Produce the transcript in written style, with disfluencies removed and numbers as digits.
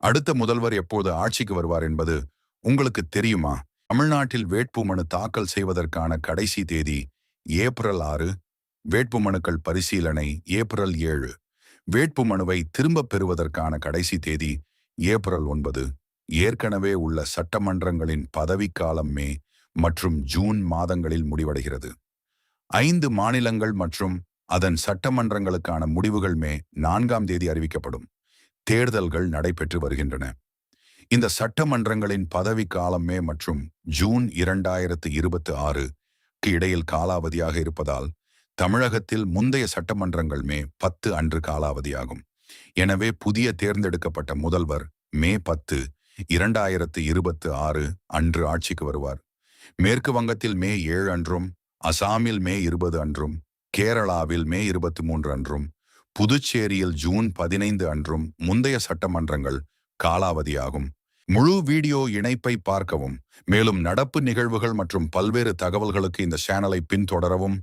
அடுத்த முதல்வர் எப்போது ஆட்சிக்கு வருவார் என்பது உங்களுக்கு தெரியுமா? தமிழ்நாட்டில் வேட்புமனு தாக்கல் செய்வதற்கான கடைசி தேதி ஏப்ரல் 6. வேட்புமனுக்கள் பரிசீலனை ஏப்ரல் 7. வேட்புமனுவை திரும்பப் பெறுவதற்கான கடைசி தேதி ஏப்ரல் 9. ஏற்கனவே உள்ள சட்டமன்றங்களின் பதவிக்காலம் மே மற்றும் ஜூன் மாதங்களில் முடிவடைகிறது. 5 மாநிலங்கள் மற்றும் அதன் சட்டமன்றங்களுக்கான முடிவுகள் மே 4ஆம் தேதி அறிவிக்கப்படும். தேர்தல்கள் நடைபெற்று வருகின்றன. இந்த சட்டமன்றங்களின் பதவிக்காலம் மே மற்றும் ஜூன் 2026க்கு இடையில் காலாவதியாக இருப்பதால் தமிழகத்தில் முந்தைய சட்டமன்றங்கள் மே 10 அன்று காலாவதியாகும். எனவே புதிய தேர்ந்தெடுக்கப்பட்ட முதல்வர் மே 10, 2026 அன்று ஆட்சிக்கு வருவார். மேற்கு வங்கத்தில் மே 7 அன்றும், அசாமில் மே 20 அன்றும், கேரளாவில் மே 23 அன்றும், புதுச்சேரியில் ஜூன் 15 அன்றும் முந்தைய சட்டமன்றங்கள் காலாவதியாகும். முழு வீடியோ இணைப்பை பார்க்கவும். மேலும் நடப்பு நிகழ்வுகள் மற்றும் பல்வேறு தகவல்களுக்கு இந்த சேனலை பின்தொடரவும்.